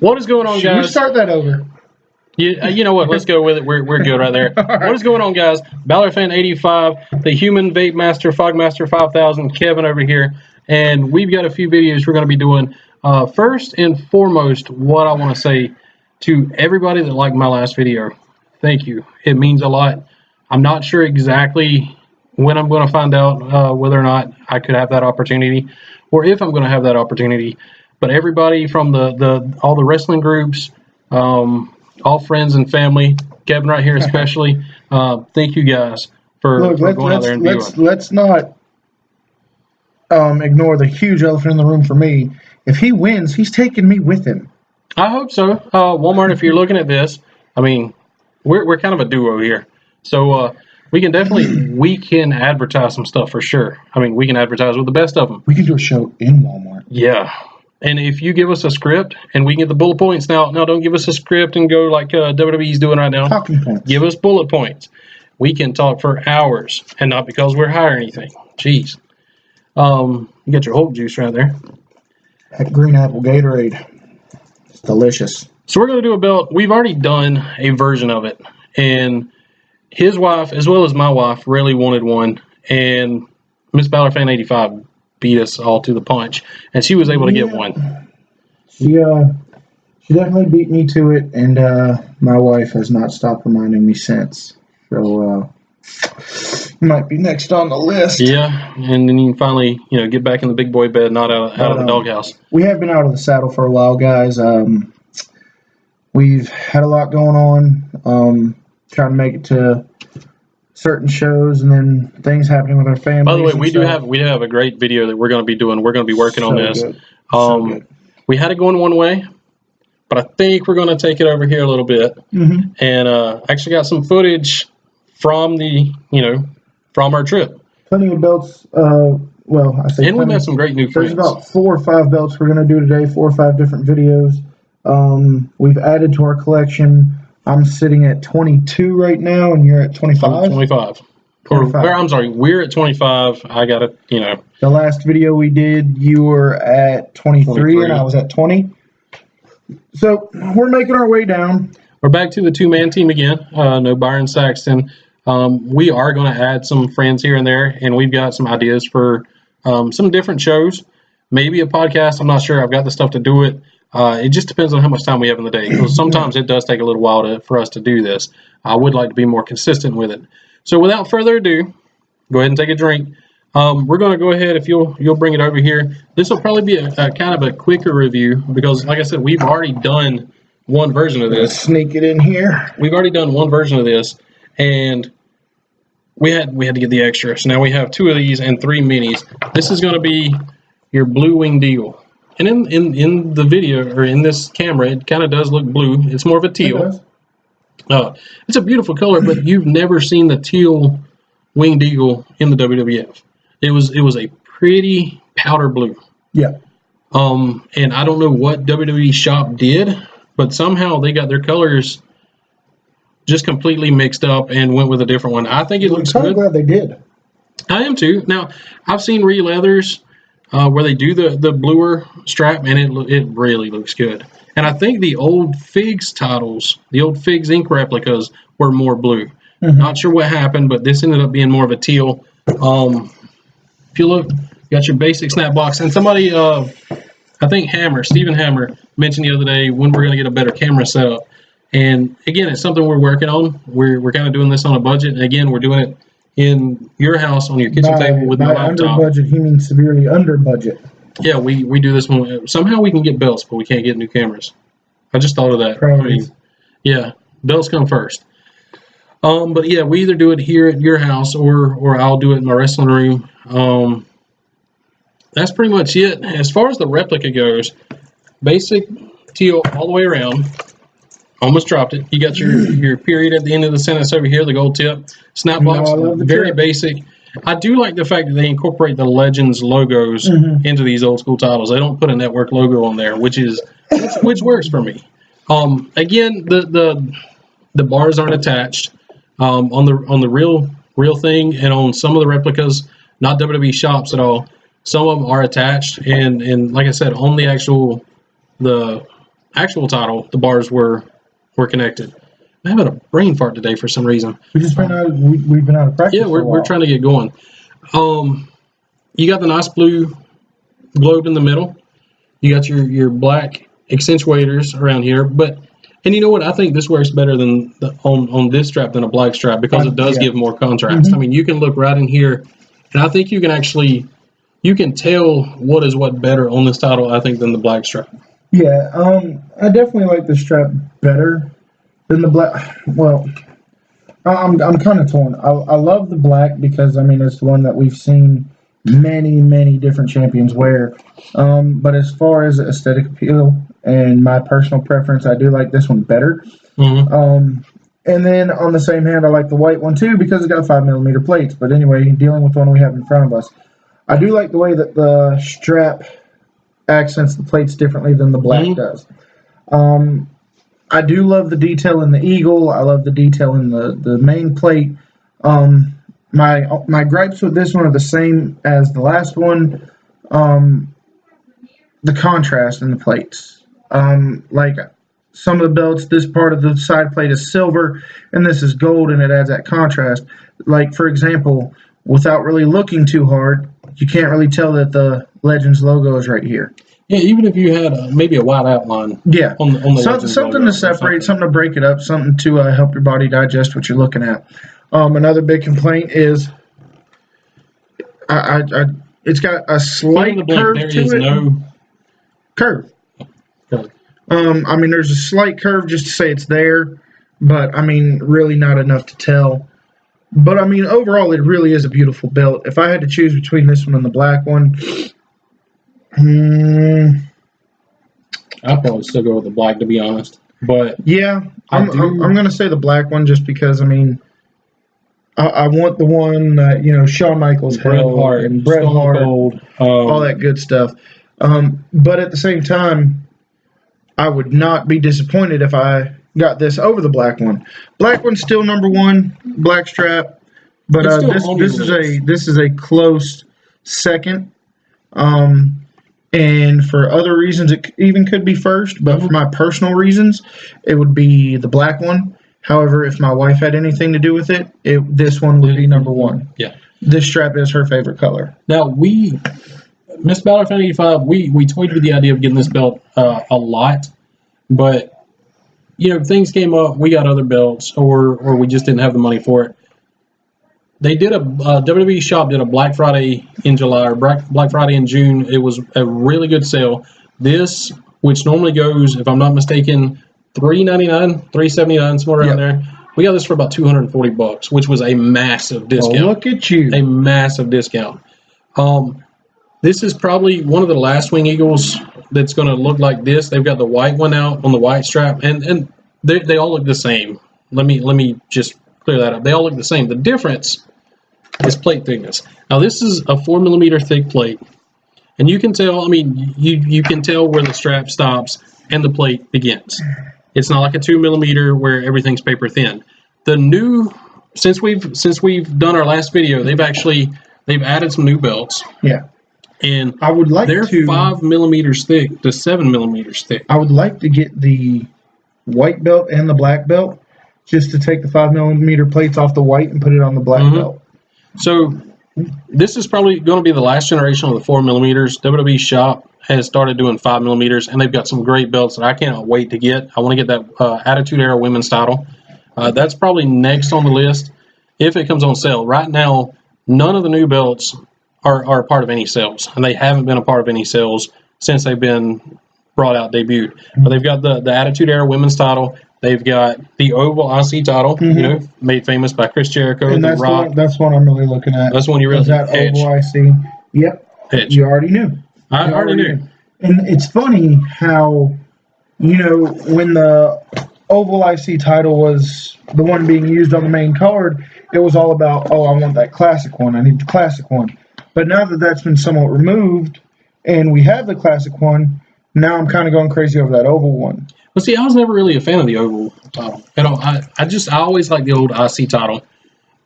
What is going on, Should we guys? start that over? You know what? Let's go with it. We're good right there. Right. What is going on, guys? BalorFan85, the Human Vape Master, Fogmaster 5000, Kevin over here, and we've got a few videos we're going to be doing. First and foremost, what I want to say to everybody that liked my last video, thank you. It means a lot. I'm not sure exactly when I'm going to find out whether or not I could have that opportunity, or if I'm going to have that opportunity. But everybody from all the wrestling groups, all friends and family, Kevin right here especially, thank you guys for going out there and viewing. Let's not ignore the huge elephant in the room for me. If he wins, he's taking me with him. I hope so. Walmart, if you're looking at this, I mean, we're kind of a duo here, so we can advertise some stuff for sure. I mean, we can advertise with the best of them. We can do a show in Walmart. Yeah. And if you give us a script and we can get the bullet points, now don't give us a script and go like WWE's doing right now. Talking points. Give us bullet points. We can talk for hours, and not because we're hiring anything. Jeez. You got your Hulk juice right there. That green apple Gatorade. It's delicious. So we're going to do a belt. We've already done a version of it, and his wife, as well as my wife, really wanted one, and Miss BalorFan85 beat us all to the punch, and she was able to get one. She definitely beat me to it, and my wife has not stopped reminding me since. So might be next on the list. Yeah, and then you can finally get back in the big boy bed, not out of the doghouse. We have been out of the saddle for a while, guys. We've had a lot going on, trying to make it to certain shows, and then things happening with our family. By the way, we do have a great video that we're going to be doing. We're going to be working on this. Good. We had it going one way, but I think we're going to take it over here a little bit, and actually got some footage from from our trip. Plenty of belts. And we met some great new friends. There's about 4 or 5 belts we're going to do today. 4 or 5 different videos. We've added to our collection. I'm sitting at 22 right now, and you're at 25? 25. I'm sorry, we're at 25. I got it, The last video we did, you were at 23, and I was at 20. So, we're making our way down. We're back to the 2-man team again. No Byron Saxton. We are going to add some friends here and there, and we've got some ideas for some different shows. Maybe a podcast. I'm not sure. I've got the stuff to do it. It just depends on how much time we have in the day, because sometimes it does take a little while for us to do this. I would like to be more consistent with it. So without further ado, go ahead and take a drink. We're going to go ahead, if you'll bring it over here. This will probably be a kind of a quicker review, because like I said, we've already done one version of this. Sneak it in here. We've already done one version of this, and we had to get the extra. So now we have 2 of these and 3 minis. This is going to be your Blue Winged Eagle. And in the video, or in this camera, it kind of does look blue. It's more of a teal. It's a beautiful color, but you've never seen the teal Winged Eagle in the WWF. It was a pretty powder blue. Yeah. And I don't know what WWE shop did, but somehow they got their colors just completely mixed up and went with a different one. I think it looks good. I'm glad they did. I am too. Now, I've seen re-leathers where they do the bluer strap, and it really looks good. And I think the old Figs titles, the old Figs Inc. replicas, were more blue. Not sure what happened, but this ended up being more of a teal. If you look, you got your basic snap box. And somebody, I think Stephen Hammer, mentioned the other day when we're going to get a better camera setup. And again, it's something we're working on. We're kind of doing this on a budget. And again, we're doing it in your house on your kitchen table with no laptop. Under budget, he means severely under budget. Yeah, we do this one. Somehow we can get belts, but we can't get new cameras. I just thought of that. Yeah, belts come first. But yeah, we either do it here at your house or I'll do it in my wrestling room. That's pretty much it. As far as the replica goes, basic teal all the way around. Almost dropped it. You got your period at the end of the sentence over here, the gold tip. Snap box, very basic. I do like the fact that they incorporate the Legends logos into these old school titles. They don't put a network logo on there, which works for me. Again, the bars aren't attached on the real thing, and on some of the replicas, not WWE shops at all. Some of them are attached, and like I said, on the actual title, the bars were connected. I'm having a brain fart today for some reason. We've been out of practice. Yeah, we're trying to get going. You got the nice blue globe in the middle. You got your black accentuators around here, and you know what? I think this works better than on this strap than a black strap because it does give more contrast. I mean, you can look right in here, and I think you can tell what is what better on this title, I think, than the black strap. Yeah, I definitely like the strap better than the black. Well, I'm kind of torn. I love the black because I mean it's the one that we've seen many different champions wear. But as far as aesthetic appeal and my personal preference, I do like this one better. Mm-hmm. And then on the same hand, I like the white one too because it's got 5mm plates. But anyway, dealing with the one we have in front of us, I do like the way that the strap accents the plates differently than the black does. I do love the detail in the eagle. I love the detail in the main plate. My gripes with this one are the same as the last one. The contrast in the plates. Like some of the belts, this part of the side plate is silver, and this is gold, and it adds that contrast. Like for example, without really looking too hard, you can't really tell that the Legends logo is right here. Yeah, even if you had maybe a white outline. Yeah, on the Legends something logo to separate, something to break it up, something to help your body digest what you're looking at. Another big complaint is, it's got a slight curve there to is it. No curve. curve. I mean, there's a slight curve just to say it's there, but I mean, really not enough to tell. But I mean, overall, it really is a beautiful belt. If I had to choose between this one and the black one, I'd probably still go with the black, to be honest. But yeah, I'm going to say the black one just because, I mean, I want the one that, Shawn Michaels held and Bret Hart, all that good stuff. But at the same time, I would not be disappointed if I got this over the black one. Black one's still number one, black strap, but this is a close second. And for other reasons, it even could be first. But for my personal reasons, it would be the black one. However, if my wife had anything to do with it, this one would be number one. Yeah, this strap is her favorite color. Now Miss Balor Fan 85, we toyed with the idea of getting this belt a lot, but things came up. We got other belts, or we just didn't have the money for it. They did WWE shop did a Black Friday in July or Black Friday in June. It was a really good sale. This, which normally goes, if I'm not mistaken, $399, $379, somewhere around there. We got this for about $240, which was a massive discount. Oh, look at you! A massive discount. This is probably one of the last Wing Eagles that's going to look like this. They've got the white one out on the white strap, and they all look the same. Let me just clear that up. They all look the same. The difference is plate thickness. Now this is a 4mm thick plate, and you can tell. I mean, you can tell where the strap stops and the plate begins. It's not like a 2mm where everything's paper thin. The new since we've done our last video, they've added some new belts. Yeah. And I would like they're 5mm thick to 7mm thick. I would like to get the white belt and the black belt just to take the 5mm plates off the white and put it on the black belt. So this is probably going to be the last generation of the 4mm. WWE Shop has started doing 5mm, and they've got some great belts that I cannot wait to get. I want to get that Attitude Era women's title. That's probably next on the list if it comes on sale. Right now, none of the new belts are a part of any sales, and they haven't been a part of any sales since they've been brought out, debuted. But they've got the Attitude Era women's title. They've got the Oval IC title, made famous by Chris Jericho and The Rock. That's one I'm really looking at. That's one you really that Oval IC. Yep. Edge. You already knew. I already knew. And it's funny how, when the Oval IC title was the one being used on the main card, it was all about, I want that classic one. I need the classic one. But now that that's been somewhat removed and we have the classic one, now I'm kind of going crazy over that Oval one. Well, see, I was never really a fan of the Oval title at all. I always liked the old IC title.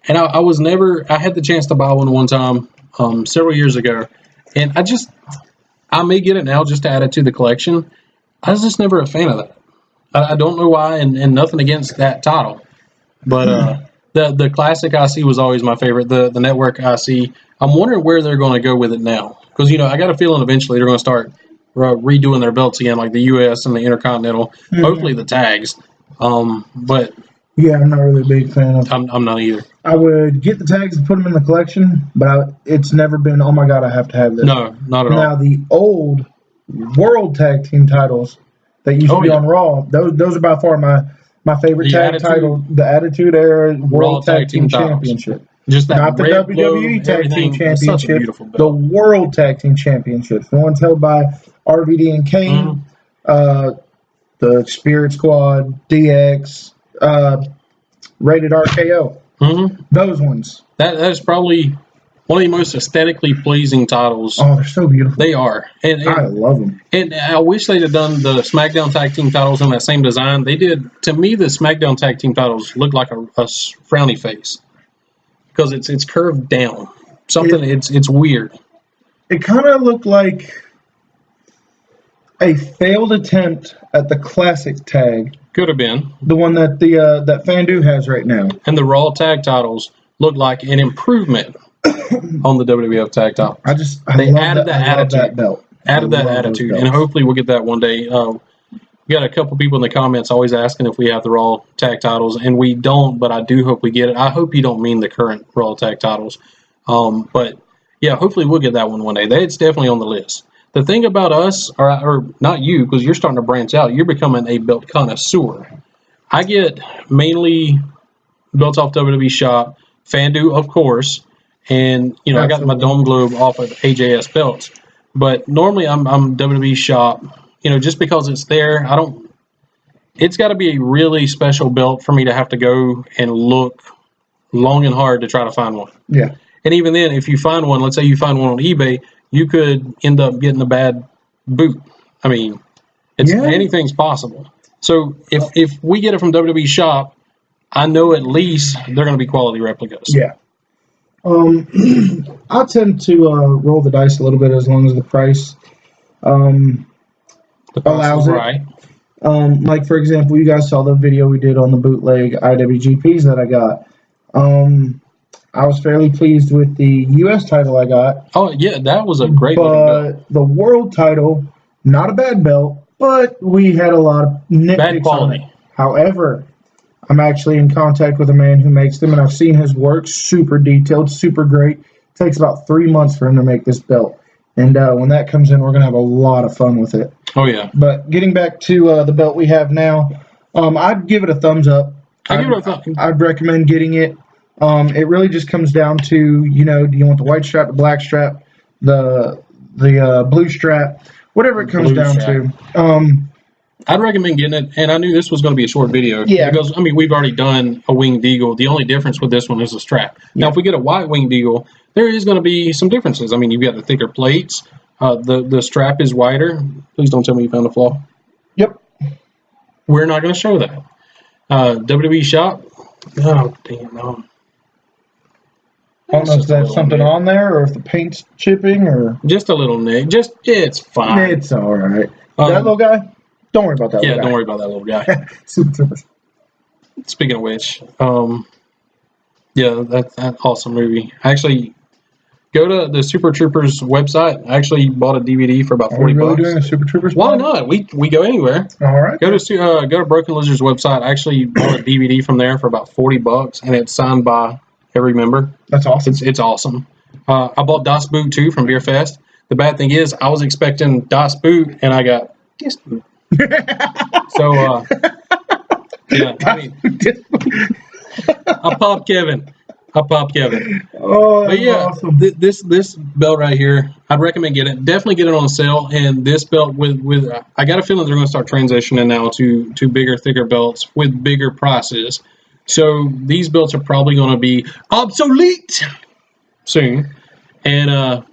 And I had the chance to buy one time several years ago. And I may get it now just to add it to the collection. I was just never a fan of that. I don't know why, and nothing against that title, but the classic IC was always my favorite. The network IC. I'm wondering where they're going to go with it now, because I got a feeling eventually they're going to start redoing their belts again, like the US and the Intercontinental. Mm-hmm. Hopefully the tags. But yeah, I'm not really a big fan of. I'm not either. I would get the tags and put them in the collection, but it's never been, oh my god, I have to have this. No, not at all. Now the old World Tag Team titles that used to be on Raw, those are by far my favorite tag title, the Attitude Era World Tag Team Championship. Just that not the WWE Tag Team Championship, the World Tag Team Championships. The ones held by RVD and Kane, the Spirit Squad, DX, Rated RKO. Mm-hmm. Those ones. That is probably one of the most aesthetically pleasing titles. Oh, they're so beautiful. They are. And I love them. And I wish they'd have done the SmackDown Tag Team titles in that same design. They did. To me, the SmackDown Tag Team titles look like a frowny face because it's curved down. It's weird. It kind of looked like a failed attempt at the classic tag. Could have been the one that that Fandu has right now. And the Raw tag titles look like an improvement on the WWF tag titles. They added that attitude. That belt. Added that attitude, and hopefully we'll get that one day. We got a couple people in the comments always asking if we have the Raw tag titles, and we don't, but I do hope we get it. I hope you don't mean the current Raw tag titles, but yeah, hopefully we'll get that one day. It's definitely on the list. The thing about us, or not you, because you're starting to branch out, you're becoming a belt connoisseur. I get mainly belts off WWE Shop, Fandu, of course, and I got my Dome Globe off of AJS belts. But normally I'm WWE Shop, just because it's there. It's got to be a really special belt for me to have to go and look long and hard to try to find one. Yeah. And even then, if you find one, let's say you find one on eBay, you could end up getting a bad boot. I mean, anything's possible. So if we get it from WWE Shop, I know at least they're going to be quality replicas. Yeah. I tend to roll the dice a little bit as long as the price allows it. Right. Like, for example, you guys saw the video we did on the bootleg IWGPs that I got. I was fairly pleased with the U.S. title I got. Oh, yeah, that was a great belt. But the world title, not a bad belt, but we had a lot of nitpicks on it. However, I'm actually in contact with a man who makes them, and I've seen his work. Super detailed, super great. It takes about 3 months for him to make this belt. And when that comes in, we're going to have a lot of fun with it. Oh, yeah. But getting back to the belt we have now, I'd give it a thumbs up. I'd recommend getting it. It really just comes down to, do you want the white strap, the black strap, the blue strap, whatever it comes down to. I'd recommend getting it, and I knew this was going to be a short video. Yeah. Because, we've already done a winged eagle. The only difference with this one is the strap. Yeah. Now, if we get a white winged eagle, there is going to be some differences. You've got the thicker plates. The strap is wider. Please don't tell me you found a flaw. Yep. We're not going to show that. WWE Shop. Oh, damn, no. I don't know if that's something on there or if the paint's chipping or... Just a little nick. It's fine. It's all right. That little guy? Don't worry about that little guy. Yeah, don't worry about that little guy. Super Troopers. Speaking of which, that's an awesome movie. Actually, go to the Super Troopers website. I actually bought a DVD for about $40. Are we really doing a Super Troopers? Why not? We go anywhere. All right. Go to Broken Lizard's website. I actually bought a DVD from there for about $40, and it's signed by every member. That's awesome. It's awesome. I bought Das Boot too from Beer Fest. The bad thing is, I was expecting Das Boot, and I got this boot. So, yeah. I popped Kevin. Oh, but yeah, awesome. This belt right here, I'd recommend getting it. Definitely get it on sale. And this belt with I got a feeling they're going to start transitioning now to bigger, thicker belts with bigger prices. So these belts are probably going to be obsolete soon. And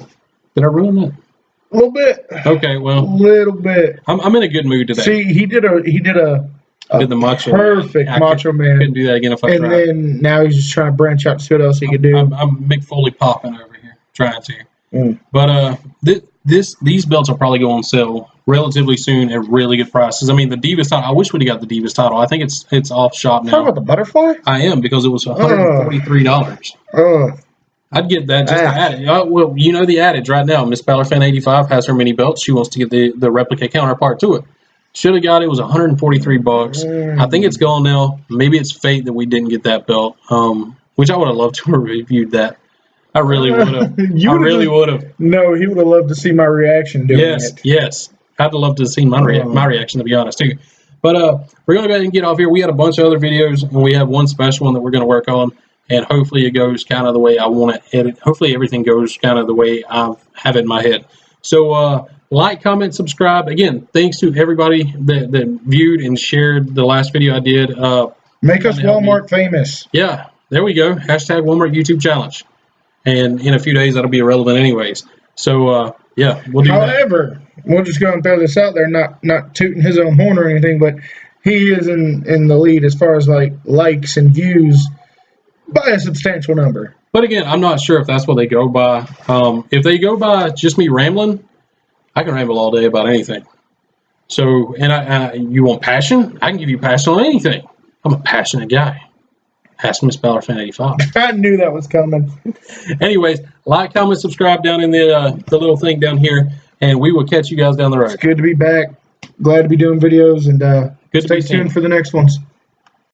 did I ruin that? A little bit. Okay, well, a little bit. I'm in a good mood today. See, he did the Macho perfect Macho Man. Couldn't do that again if I tried. And then now he's just trying to branch out to see what else he could do. I'm Mick Foley popping over here, trying to. But these belts will probably go on sale relatively soon at really good prices. I mean, the Divas title, I wish we'd have got the Divas title. I think it's off shop now. Talk about the butterfly? I am, because it was $143. I'd get that just to add it. Well, you know the adage right now. Miss Balor Fan 85 has her mini belt. She wants to get the replica counterpart to it. Should have got it. It was $143. I think it's gone now. Maybe it's fate that we didn't get that belt. Which I would have loved to have reviewed that. I really would have. I really would have. No, he would have loved to see my reaction doing it. Yes. I'd love to have seen my reaction, to be honest, too. But we're going to go ahead and get off here. We had a bunch of other videos, and we have one special one that we're going to work on. And hopefully it goes kind of the way I want to edit. Hopefully everything goes kind of the way I have it in my head. So like, comment, subscribe. Again, thanks to everybody that viewed and shared the last video I did. Make us Walmart famous. Yeah, there we go. Hashtag Walmart YouTube challenge. And in a few days, that'll be irrelevant anyways. So, yeah, we'll do that. However, we'll just go and throw this out there, not tooting his own horn or anything, but he is in the lead as far as like likes and views by a substantial number. But again, I'm not sure if that's what they go by. If they go by just me rambling, I can ramble all day about anything. So, and you want passion? I can give you passion on anything. I'm a passionate guy. Ask Miss Balor Fan 85. I knew that was coming. Anyways, like, comment, subscribe down in the little thing down here, and we will catch you guys down the road. It's good to be back. Glad to be doing videos, and stay tuned for the next ones.